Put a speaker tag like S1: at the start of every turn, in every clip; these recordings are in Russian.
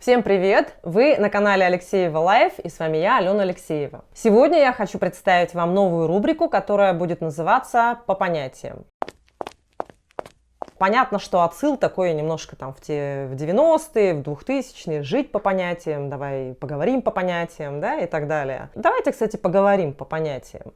S1: Всем привет! Вы на канале Алексеева Лайф, и с вами я, Алена Алексеева. Сегодня я хочу представить вам новую рубрику, которая будет называться «По понятиям». Понятно, что отсыл такой немножко там в 90-е, в 2000-е, жить по понятиям, давай поговорим по понятиям, да, и так далее. Давайте, кстати, поговорим по понятиям.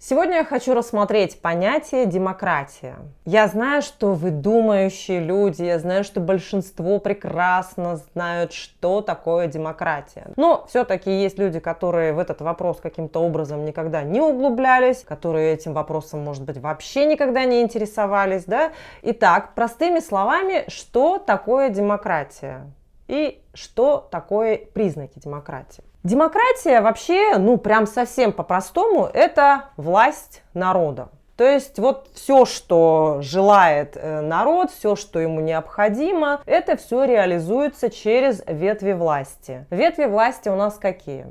S1: Сегодня я хочу рассмотреть понятие демократия. Я знаю, что вы думающие люди, я знаю, что большинство прекрасно знают, что такое демократия. Но все-таки есть люди, которые в этот вопрос каким-то образом никогда не углублялись, которые этим вопросом, может быть, вообще никогда не интересовались, да? Итак, простыми словами, что такое демократия? И что такое признаки демократии? Демократия вообще, прям совсем по-простому, это власть народа. То есть вот все, что желает народ, все, что ему необходимо, это все реализуется через ветви власти. Ветви власти у нас какие?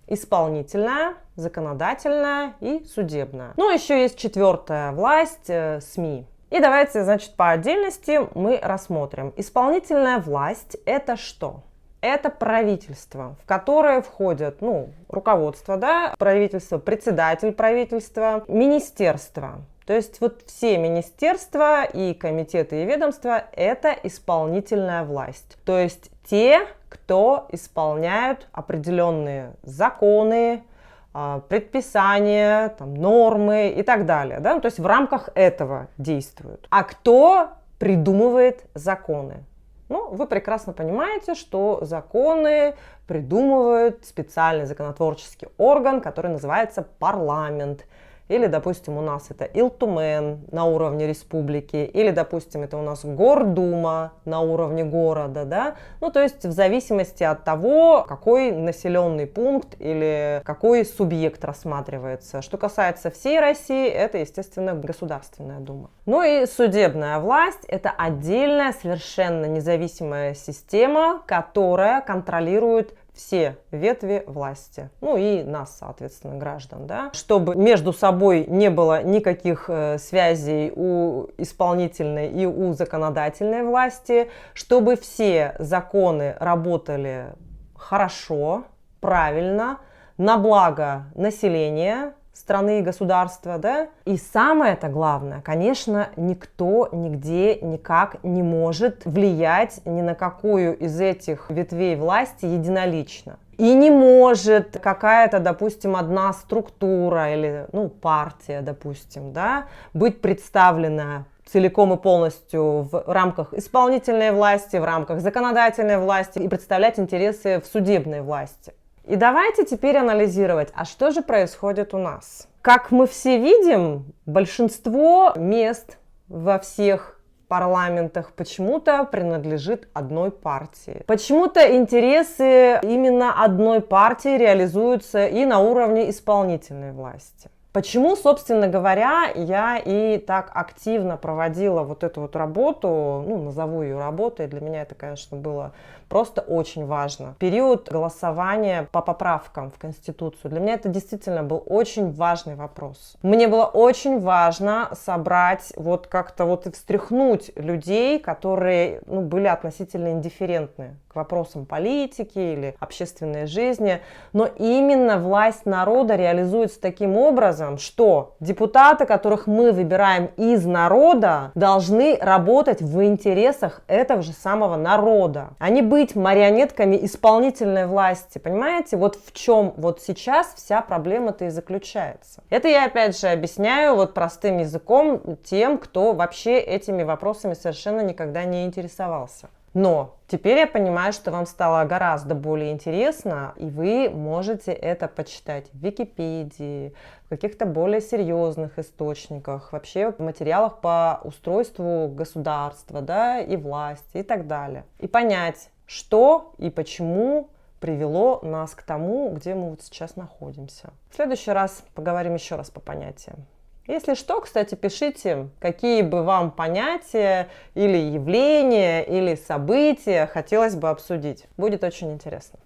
S1: Исполнительная, законодательная и судебная. Еще есть четвертая власть, СМИ. И давайте, значит, по отдельности мы рассмотрим. Исполнительная власть – это что? Это правительство, в которое входят, руководство, да, правительство, председатель правительства, министерство. То есть вот все министерства и комитеты и ведомства – это исполнительная власть. То есть те, кто исполняют определенные законы, предписания, нормы и так далее. Да? То есть в рамках этого действуют. А кто придумывает законы? Вы прекрасно понимаете, что законы придумывает специальный законотворческий орган, который называется парламент. Или, допустим, у нас это Илтумен на уровне республики, или, допустим, это у нас Гордума на уровне города, да? То есть в зависимости от того, какой населенный пункт или какой субъект рассматривается. Что касается всей России, это, естественно, Государственная Дума. И судебная власть – это отдельная, совершенно независимая система, которая контролирует все ветви власти, и нас, соответственно, граждан, да, чтобы между собой не было никаких связей у исполнительной и у законодательной власти, чтобы все законы работали хорошо, правильно, на благо населения страны и государства, да. И самое-то главное, конечно, никто нигде никак не может влиять ни на какую из этих ветвей власти единолично. И не может какая-то, допустим, одна структура или, партия, допустим, да, быть представлена целиком и полностью в рамках исполнительной власти, в рамках законодательной власти и представлять интересы в судебной власти. И давайте теперь анализировать, а что же происходит у нас? Как мы все видим, большинство мест во всех парламентах почему-то принадлежит одной партии. Почему-то интересы именно одной партии реализуются и на уровне исполнительной власти. Почему, собственно говоря, я и так активно проводила вот эту вот работу, назову ее работой, для меня это, конечно, было просто очень важно. Период голосования по поправкам в Конституцию, для меня это действительно был очень важный вопрос. Мне было очень важно собрать, как-то и встряхнуть людей, которые, были относительно индифферентны к вопросам политики или общественной жизни, но именно власть народа реализуется таким образом, что депутаты, которых мы выбираем из народа, должны работать в интересах этого же самого народа, а не быть марионетками исполнительной власти. Понимаете, в чем сейчас вся проблема-то и заключается. Это я опять же объясняю простым языком тем, кто вообще этими вопросами совершенно никогда не интересовался. Но теперь я понимаю, что вам стало гораздо более интересно, и вы можете это почитать в Википедии, в каких-то более серьезных источниках, вообще в материалах по устройству государства, да, и власти и так далее. И понять, что и почему привело нас к тому, где мы сейчас находимся. В следующий раз поговорим еще раз по понятиям. Если что, кстати, пишите, какие бы вам понятия или явления, или события хотелось бы обсудить. Будет очень интересно.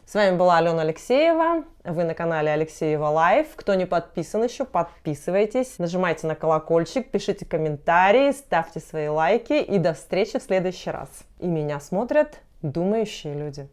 S1: С вами была Алена Алексеева. Вы на канале Алексеева Лайф. Кто не подписан еще, подписывайтесь. Нажимайте на колокольчик, пишите комментарии, ставьте свои лайки. И до встречи в следующий раз. И меня смотрят думающие люди.